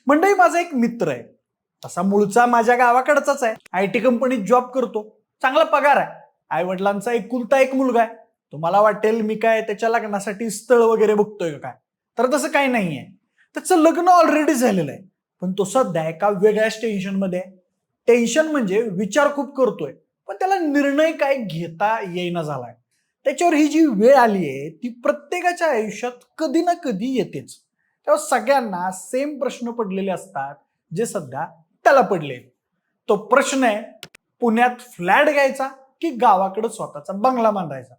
मंडळी, माझा एक मित्र आहे, तसा मूळचा माझ्या गावाकडचाच आहे. IT कंपनीत जॉब करतो, चांगला पगार आहे. आई वडिलांचा एकुलता एक मुलगा आहे. तुम्हाला वाटेल मी काय त्याच्या लग्नासाठी स्थळ वगैरे बघतोय का काय, तर तसं काही नाहीये. त्याचं लग्न ऑलरेडी झालेलं आहे, पण तो सध्या एका वेगळ्याच टेन्शनमध्ये आहे. टेन्शन म्हणजे विचार खूप करतोय, पण त्याला निर्णय काय घेता येईना झालाय. त्याच्यावर ही जी वेळ आली आहे ती प्रत्येकाच्या आयुष्यात कधी ना कधी येतेच. तेव्हा सगळ्यांना सेम प्रश्न पडलेले असतात, जे सध्या त्याला पडले. तो प्रश्न आहे, पुण्यात फ्लॅट घ्यायचा की गावाकडे स्वतःचा बंगला बांधायचा.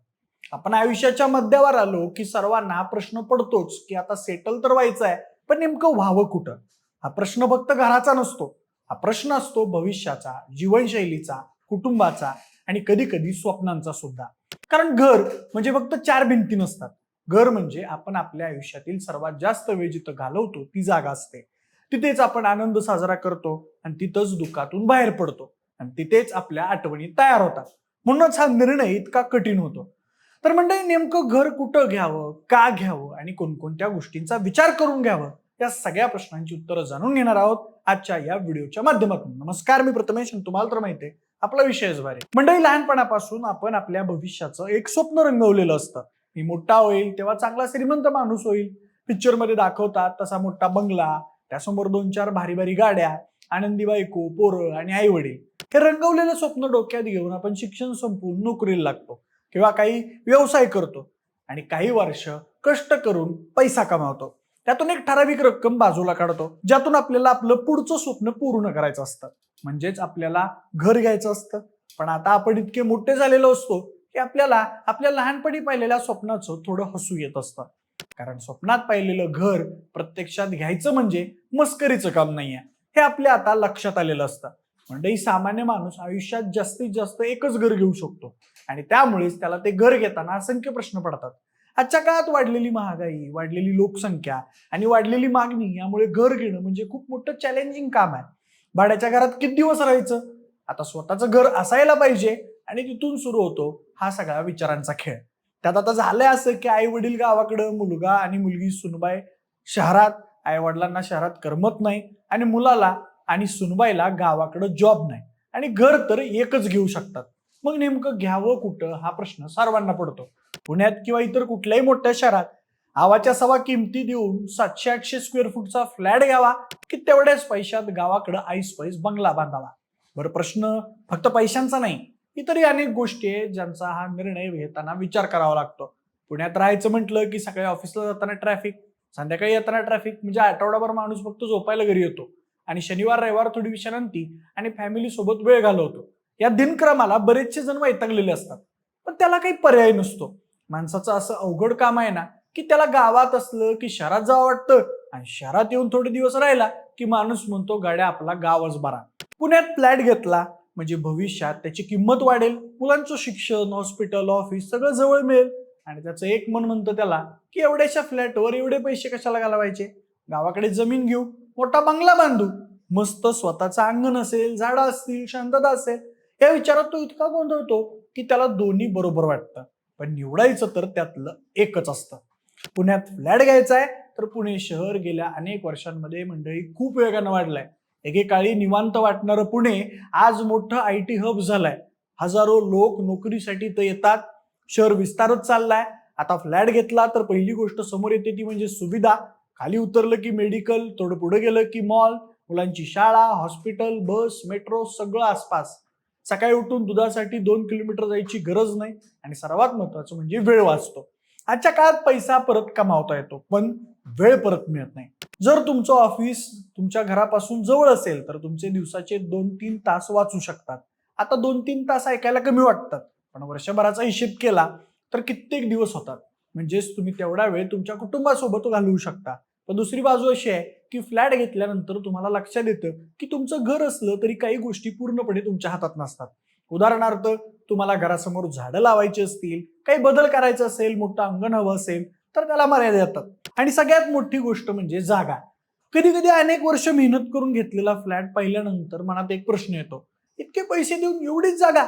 आपण आयुष्याच्या मध्यावर आलो की सर्वांना हा प्रश्न पडतोच की आता सेटल तर व्हायचं आहे, पण नेमकं व्हावं कुठं. हा प्रश्न फक्त घराचा नसतो, हा प्रश्न असतो भविष्याचा, जीवनशैलीचा, कुटुंबाचा आणि कधी कधी स्वप्नांचा सुद्धा. कारण घर म्हणजे फक्त चार भिंती नसतात. घर म्हणजे आपण आपल्या आयुष्यातील सर्वात जास्त वेळ जिथं घालवतो ती जागा असते. तिथेच आपण आनंद साजरा करतो आणि तिथंच दुःखातून बाहेर पडतो आणि तिथेच आपल्या आठवणी तयार होतात. म्हणूनच हा निर्णय इतका कठीण होतो. तर म्हणजे नेमकं घर कुठं घ्यावं, का घ्यावं आणि कोणकोणत्या गोष्टींचा विचार करून घ्यावं, या सगळ्या प्रश्नांची उत्तरं जाणून घेणार आहोत आजच्या या व्हिडिओच्या माध्यमातून. नमस्कार, मी प्रथमेश. तुम्हाला तर माहिती आहे आपला विषयच भारी. मंडळी, लहानपणापासून आपण आपल्या भविष्याचं एक स्वप्न रंगवलेलं असतं. मी मोठा होईल तेव्हा चांगला श्रीमंत माणूस होईल. पिक्चर मध्ये दाखवतात तसा मोठा बंगला, त्यासमोर 2-4 भारी भारी गाड्या, आनंदी बायको, पोरं आणि आई वडील. हे रंगवलेलं स्वप्न डोक्यात घेऊन आपण शिक्षण संपवून नोकरीला लागतो किंवा काही व्यवसाय करतो आणि काही वर्ष कष्ट करून पैसा कमावतो. त्यातून एक ठराविक रक्कम बाजूला काढतो, ज्यातून आपल्याला आपलं पुढचं स्वप्न पूर्ण करायचं असतं. म्हणजेच आपल्याला घर घ्यायचं असतं. पण आता आपण इतके मोठे झालेलो असतो की आपल्याला आपल्या लहानपणी पाहिलेल्या स्वप्नाचं थोडं हसू येत असतं. कारण स्वप्नात पाहिलेलं घर प्रत्यक्षात घ्यायचं म्हणजे मस्करीचं काम नाहीये, हे आपल्या आता लक्षात आलेलं असतं. म्हणजे सामान्य माणूस आयुष्यात जास्तीत जास्त एकच घर घेऊ शकतो आणि त्यामुळेच त्याला ते घर घेताना असंख्य प्रश्न पडतात. आजच्या काळात वाढलेली महागाई, वाढलेली लोकसंख्या आणि वाढलेली मागणी यामुळे घर घेणं म्हणजे खूप मोठं चॅलेंजिंग काम आहे. भाड्याच्या घरात किती दिवस राहायचं, आता स्वतःचं घर असायला पाहिजे आणि तिथून सुरू होतो हा सगळा विचारांचा खेळ. त्यात आता झालंय असं की आई वडील गावाकडं, मुलगा आणि मुलगी सुनबाई शहरात. आई वडिलांना शहरात करमत नाही आणि मुलाला आणि सुनबाईला गावाकडं जॉब नाही आणि घर तर एकच घेऊ शकतात. मग नेमकं घ्यावं कुठं, हा प्रश्न सर्वांना पडतो. पुण्यात किंवा इतर कुठल्याही मोठ्या शहरात आवाच्या सवा किमती देऊन 700-800 स्क्वेअर फूटचा फ्लॅट घ्यावा की तेवढ्याच पैशात गावाकडं ऐस पैस बंगला बांधावा. बरं, प्रश्न फक्त पैशांचा नाही, इतरही अनेक गोष्टी आहेत ज्यांचा हा निर्णय घेताना विचार करावा लागतो. पुण्यात राहायचं म्हटलं की सकाळी ऑफिसला जाताना ट्रॅफिक, संध्याकाळी येताना ट्रॅफिक, म्हणजे आठवडाभर माणूस फक्त झोपायला घरी येतो आणि शनिवार रविवार थोडी विश्रांती आणि फॅमिली सोबत वेळ घालवतो. या दिनक्रमाला बरेचसे जण वैतागलेले असतात, पण त्याला काही पर्याय नसतो. माणसाचं असं अवघड काम आहे ना की त्याला गावात असलं की शहरात जावं वाटतं आणि शहरात येऊन थोडे दिवस राहिला की माणूस म्हणतो गाड्या आपला गावच बरा. पुण्यात फ्लॅट घेतला म्हणजे भविष्यात त्याची किंमत वाढेल, मुलांचं शिक्षण, हॉस्पिटल, ऑफिस सगळं जवळ मिळेल आणि त्याचं एक मन म्हणतं त्याला की एवढ्याशा फ्लॅटवर एवढे पैसे कशाला घालवायचे, गावाकडे जमीन घेऊ, मोठा बंगला बांधू, मस्त स्वतःचं अंगण असेल, झाडं असतील, शांतता असेल. या विचारात तो इतका गोंधळतो की त्याला दोन्ही बरोबर वाटतं, पण निवडायचं तर त्यातलं एकच असतं. पुण्यात फ्लॅट घ्यायचा आहे तर पुणे शहर गेल्या अनेक वर्षांमध्ये मंडळी खूप वेगानं वाढलंय. एकेकाळी निवांत वाटणारं पुणे आज मोठं IT हब झालंय. हजारो लोक नोकरीसाठी तर येतात. शहर विस्तारत चाललाय. आता फ्लॅट घेतला तर पहिली गोष्ट समोर येते ती म्हणजे सुविधा. खाली उतरलं की मेडिकल, थोडं पुढे गेलं की मॉल, मुलांची शाळा, हॉस्पिटल, बस, मेट्रो सगळं आसपास. सकाळी उठून दुधासाठी 2 किलोमीटर जायची गरज नाही आणि सर्वात महत्वाचं म्हणजे वेळ वाचतो. आजच्या काळात पैसा परत कमावता येतो, पण वेळ परत मिळत नाही. जर तुमचं ऑफिस तुमच्या घरापासून जवळ असेल तर तुमचे दिवसाचे 2-3 तास वाचू शकतात. आता 2-3 तास ऐकायला कमी वाटतात, पण वर्षभराचा हिशेब केला तर कित्येक दिवस होतात. म्हणजेच तुम्ही तेवढा वेळ तुमच्या कुटुंबासोबत घालवू शकता. पण दुसरी बाजू अशी आहे की फ्लॅट घेतल्यानंतर तुम्हाला लक्षात येतं की तुमचं घर असलं तरी काही गोष्टी पूर्णपणे तुमच्या हातात नसतात. उदाहरणार्थ, तुम्हाला घरासमोर झाडं लावायची असतील, काही बदल करायचा असेल, मोठं अंगण हवं असेल तर त्याला मर्यादा येतात. आणि सगळ्यात मोठी गोष्ट म्हणजे जागा. कधी कधी अनेक वर्ष मेहनत करून घेतलेला फ्लॅट पाहिल्यानंतर मनात एक प्रश्न येतो, इतके पैसे देऊन एवढीच जागा?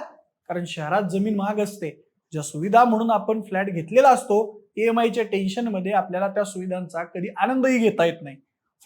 कारण शहरात जमीन महाग असते. ज्या सुविधा म्हणून आपण फ्लॅट घेतलेला असतो, EMI च्या टेन्शन मध्ये आपल्याला त्या सुविधांचा कधी आनंदही घेता येत नाही.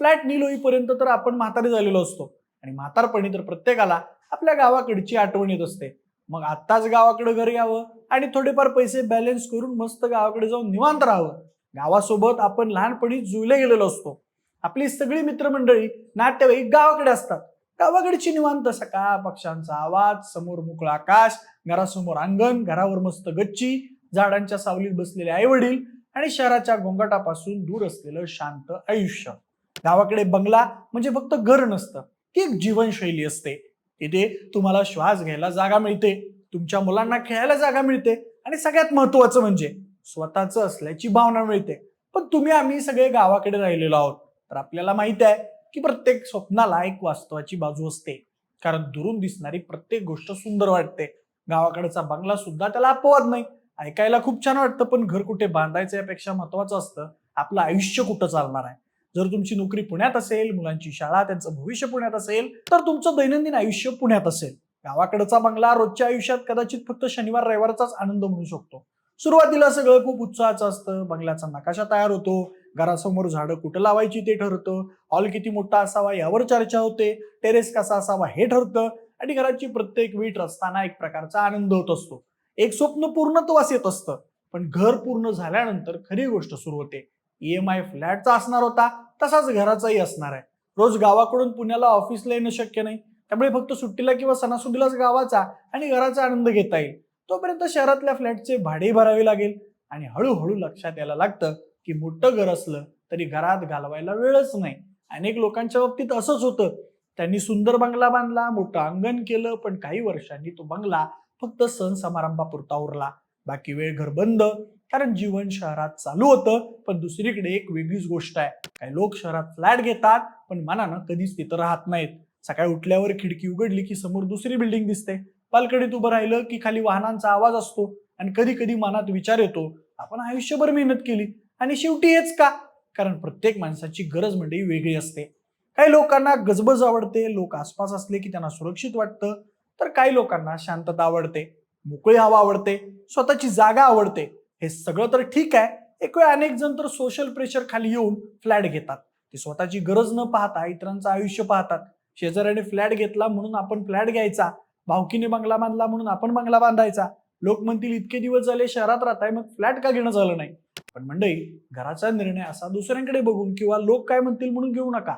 फ्लॅट नील होईपर्यंत तर आपण म्हातारे झालेलो असतो आणि म्हातारपणी तर प्रत्येकाला आपल्या गावाकडची आठवण येत असते. मग आत्ताच गावाकडे घर यावं आणि थोडेफार पैसे बॅलन्स करून मस्त गावाकडे जाऊन निवांत राहावं. गावासोबत आपण लहानपणी जुळले गेलेलो असतो. आपली सगळी मित्रमंडळी, नातेवाईक गावाकडे असतात. गावाकडची निवांत सकाळ, पक्ष्यांचा आवाज, समोर मोकळं आकाश, घरासमोर अंगण, घरावर मस्त गच्ची, झाडांच्या सावलीत बसलेले आई वडील आणि शहराच्या गोंगाटापासून दूर असलेलं शांत आयुष्य. गावाकडे बंगला म्हणजे फक्त घर नसतं, ती एक जीवनशैली असते. तिथे तुम्हाला श्वास घ्यायला जागा मिळते, तुमच्या मुलांना खेळायला जागा मिळते आणि सगळ्यात महत्वाचं म्हणजे स्वतःचं असल्याची भावना मिळते. पण तुम्ही आम्ही सगळे गावाकडे राहिलेलो आहोत, तर आपल्याला माहित आहे की प्रत्येक स्वप्नाला एक वास्तवाची बाजू असते. कारण दुरून दिसणारी प्रत्येक गोष्ट सुंदर वाटते. गावाकडचा बंगला सुद्धा त्याला अपवाद नाही. ऐकायला खूप छान वाटतं, पण घर कुठे बांधायचं यापेक्षा महत्वाचं असतं आपलं आयुष्य कुठं चालणार आहे. जर तुमची नोकरी पुण्यात असेल, मुलांची शाळा, त्यांचं भविष्य पुण्यात असेल, तर तुमचं दैनंदिन आयुष्य पुण्यात असेल. गावाकडचा बंगला रोजच्या आयुष्यात कदाचित फक्त शनिवार रविवारचाच आनंद म्हणू शकतो. सुरुवातीला सगळं खूप उत्साहाचं असतं. बंगल्याचा नकाशा तयार होतो, घरासमोर झाडं कुठं लावायची ते ठरतं, हॉल किती मोठा असावा यावर चर्चा होते, टेरेस कसा असावा हे ठरतं आणि घराची प्रत्येक वीट रचताना एक प्रकारचा आनंद होत असतो. एक स्वप्न पूर्णत्वास येत असतं. पण घर पूर्ण झाल्यानंतर खरी गोष्ट सुरू होते. EMI फ्लॅटचा असणार होता, तसाच घराचाही असणार आहे. रोज गावाकडून पुण्याला ऑफिसला येणं शक्य नाही, त्यामुळे फक्त सुट्टीला किंवा सणासुदीलाच गावाचा आणि घराचा आनंद घेता येईल. तोपर्यंत शहरातल्या फ्लॅटचे भाडे भरावे लागेल आणि हळूहळू लक्षात यायला लागतं की मोठं घर असलं तरी घरात घालवायला वेळच नाही. अनेक लोकांच्या बाबतीत असंच होतं. त्यांनी सुंदर बंगला बांधला, मोठं अंगण केलं, पण काही वर्षांनी तो बंगला फक्त सण समारंभापुरता उरला. बाकी वेळ घर बंद. कारण जीवन शहरात चालू होतं, पण दुसरीकडे एक वेगळीच गोष्ट आहे. काही लोक शहरात फ्लॅट घेतात, पण मनानं कधीच तिथं राहत नाहीत. सकाळी उठल्यावर खिडकी उघडली की समोर दुसरी बिल्डिंग दिसते, बाल्कनीत उभं राहिलं की खाली वाहनांचा आवाज असतो आणि कधी कधी मनात विचार येतो, आपण आयुष्यभर मेहनत केली आणि शेवटी हेच का? कारण प्रत्येक माणसाची गरज म्हणजे वेगळी असते. काही लोकांना गजबज आवडते, लोक आसपास असले की त्यांना सुरक्षित वाटतं, तर काही लोकांना शांतता आवडते, मोकळी हवा आवडते, स्वतःची जागा आवडते. हे सगळं तर ठीक आहे. एक वेळ अनेक जण तर सोशल प्रेशर खाली येऊन फ्लॅट घेतात. ते स्वतःची गरज न पाहता इतरांचं आयुष्य पाहतात. शेजाऱ्याने फ्लॅट घेतला म्हणून आपण फ्लॅट घ्यायचा, भावकीने बंगला बांधला म्हणून आपण बंगला बांधायचा. लोक म्हणतील इतके दिवस झाले शहरात राहताय, मग फ्लॅट का घेणं झालं नाही? पण मंडळी, घराचा निर्णय असा दुसऱ्यांकडे बघून किंवा लोक काय म्हणतील म्हणून घेऊ नका.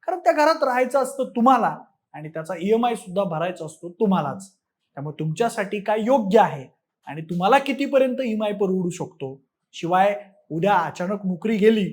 कारण त्या घरात राहायचं असतं तुम्हाला आणि त्याचा EMI सुद्धा भरायचा असतो तुम्हालाच. त्यामुळे तुमच्यासाठी काय योग्य आहे आणि तुम्हाला कितीपर्यंत EMI परवडू शकतो. शिवाय उद्या अचानक नोकरी गेली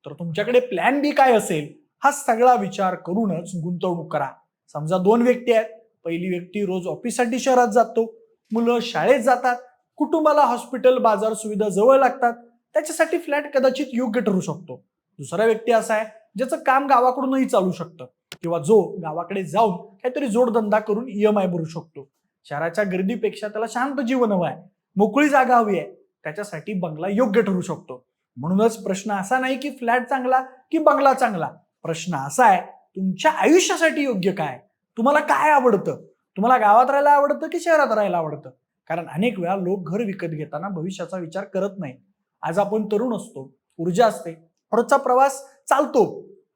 तर तुमच्याकडे प्लॅन बी काय असेल, हा सगळा विचार करूनच गुंतवणूक करा. समजा 2 व्यक्ती आहेत. पहिली व्यक्ती रोज ऑफिससाठी शहरात जातो, मुलं शाळेत जातात, कुटुंबाला हॉस्पिटल, बाजार सुविधा जवळ लागतात, त्याच्यासाठी फ्लॅट कदाचित योग्य ठरू शकतो. दुसरा व्यक्ती असा आहे ज्याचं काम गावाकडूनही चालू शकतं किंवा जो गावाकडे जाऊन काहीतरी जोडधंदा करून EMI भरू शकतो. शहराच्या गर्दीपेक्षा त्याला शांत जीवन हवं आहे, मोकळी जागा हवी आहे, त्याच्यासाठी बंगला योग्य ठरू शकतो. म्हणूनच प्रश्न असा नाही की फ्लॅट चांगला की बंगला चांगला. प्रश्न असा आहे, तुमच्या आयुष्यासाठी योग्य काय? तुम्हाला काय आवडतं? तुम्हाला गावात राहायला आवडतं की शहरात राहायला आवडतं? कारण अनेक वेळा लोक घर विकत घेताना भविष्याचा विचार करत नाही. आज आपण तरुण असतो, ऊर्जा असते, रोजचा प्रवास चालतो,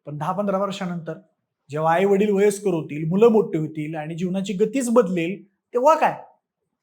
पण 10-15 वर्षानंतर जेव्हा आई वडील वयस्कर होतील, मुलं मोठी होतील आणि जीवनाची गतीच बदलेल, तेव्हा काय?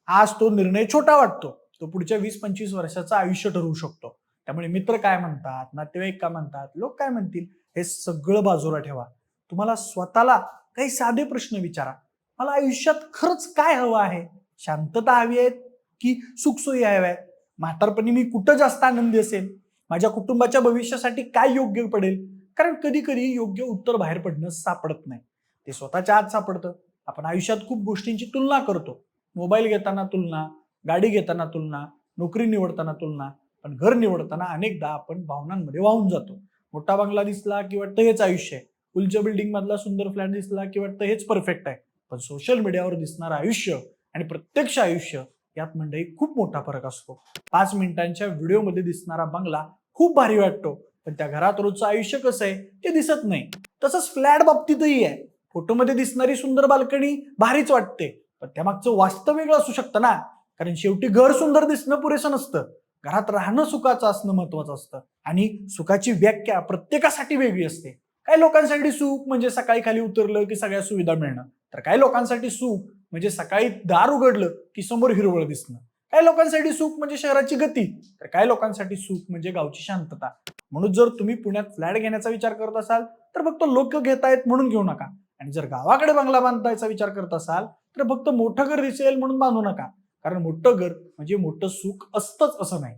आज तो निर्णय छोटा वाटतो, तो पुढच्या 20-25 वर्षाचं आयुष्य ठरवू शकतो. त्यामुळे मित्र काय म्हणतात, नातेवाईक काय म्हणतात, लोक काय म्हणतील, हे सगळं बाजूला ठेवा. तुम्हाला स्वतःला काही साधे प्रश्न विचारा. मला आयुष्यात खरंच काय हवं आहे? शांतता हवी आहे की सुखसोयी हव्या आहेत? म्हातारपणी मी कुठं जास्त आनंदी असेल? माझ्या कुटुंबाच्या भविष्यासाठी काय योग्य पडेल? कारण कधी कधी योग्य उत्तर बाहेर पडणं सापडत नाही, ते स्वतःच्या आत सापडतं. आपण आयुष्यात खूप गोष्टींची तुलना करतो. मोबाईल घेताना तुलना, गाडी घेताना तुलना, नोकरी निवडताना तुलना, पण घर निवडताना अनेकदा आपण भावनांमध्ये वाहून जातो. मोठा बंगला दिसला की वाटतं हेच आयुष्य आहे, उंच बिल्डिंग मधला सुंदर फ्लॅट दिसला की वाटतं हेच परफेक्ट आहे. पण सोशल मीडियावर दिसणारं आयुष्य आणि प्रत्यक्ष आयुष्य यात मंडळी खूप मोठा फरक असतो. 5 मिनिटांच्या व्हिडिओमध्ये दिसणारा बंगला खूप भारी वाटतो, पण त्या घरात रोजचं आयुष्य कसं आहे ते दिसत नाही. तसंच फ्लॅट बाबतीतही आहे. फोटोमध्ये दिसणारी सुंदर बाल्कनी भारीच वाटते, पण त्यामागचं वास्तव वेगळं असू शकतं ना. कारण शेवटी घर सुंदर दिसणं पुरेसं नसतं, घरात राहणं सुखाचं असणं महत्वाचं असतं आणि सुखाची व्याख्या प्रत्येकासाठी वेगळी असते. काही लोकांसाठी सुख म्हणजे सकाळी खाली उतरलं की सगळ्या सुविधा मिळणं, तर काही लोकांसाठी सुख म्हणजे सकाळी दार उघडलं की समोर हिरवळ दिसणं. काही लोकांसाठी सुख म्हणजे शहराची गती, तर काही लोकांसाठी सुख म्हणजे गावची शांतता. म्हणून जर तुम्ही पुण्यात फ्लॅट घेण्याचा विचार करत असाल तर फक्त लोक घेतायत म्हणून घेऊ नका, आणि जर गावाकडे बंगला बांधायचा विचार करत असाल तर फक्त मोठं घर दिसेल म्हणून बांधू नका. कारण मोठं घर म्हणजे मोठं सुख असतंच असं नाही,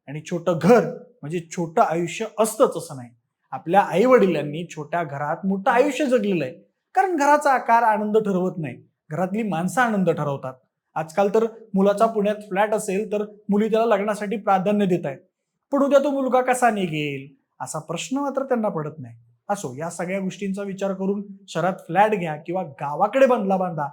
आणि छोटं घर म्हणजे छोटं आयुष्य असतंच असं नाही. आपल्या आई वडिलांनी छोट्या घरात मोठं आयुष्य जगलेलं आहे. कारण घराचा आकार आनंद ठरवत नाही, घरातली माणसं आनंद ठरवतात. आजकाल तर मुलाचा पुण्यात फ्लॅट असेल तर मुली त्याला लग्नासाठी प्राधान्य देत आहेत, पण उद्या तो मुलगा कसा निघेल असा प्रश्न मात्र त्यांना पडत नाही. असो, या सगळ्या गोष्टींचा विचार करून शहरात फ्लॅट घ्या किंवा गावाकडे बंगला बांधा.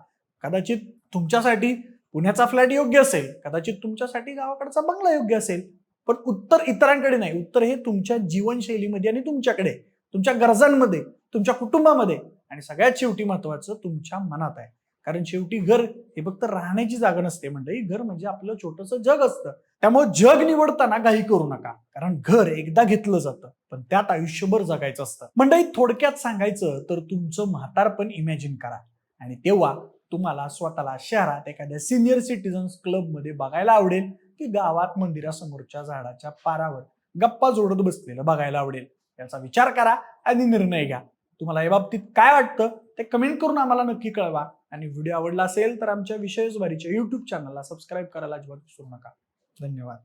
कदाचित तुमच्यासाठी पुण्याचा फ्लॅट योग्य असेल, कदाचित तुमच्यासाठी गावाकडचा बंगला योग्य असेल, पण उत्तर इतरांकडे नाही. उत्तर हे तुमच्या जीवनशैलीमध्ये आणि तुमच्याकडे, तुमच्या गरजांमध्ये, तुमच्या कुटुंबामध्ये, आणि सगळ्यात शेवटी महत्वाचं तुमच्या मनात आहे. कारण शेवटी घर हे फक्त राहण्याची जागा नसते मंडळी, घर म्हणजे आपलं छोटंसं जग असतं. त्यामुळे जग निवडताना घाई करू नका, कारण घर एकदा घेतलं जातं पण त्यात आयुष्यभर जगायचं असतं. मंडळी, थोडक्यात सांगायचं तर तुमचं म्हातारपण इमॅजिन करा, आणि तेव्हा तुम्हाला स्वतःला शहरात एखाद्या सिनियर सिटीजन्स क्लब मध्ये बघायला आवडेल की गावात मंदिरासमोरच्या झाडाच्या पारावर गप्पा जोडत बसलेलं बघायला आवडेल. याचा विचार करा आणि निर्णय घ्या. तुम्हाला या बाबतीत काय वाटतं ते कमेंट करून आम्हाला नक्की कळवा, आणि व्हिडिओ आवडला असेल तर आमच्या विषयच वारीच्या युट्यूब चॅनलला सबस्क्राईब करायला अजिबात विसरू नका. धन्यवाद.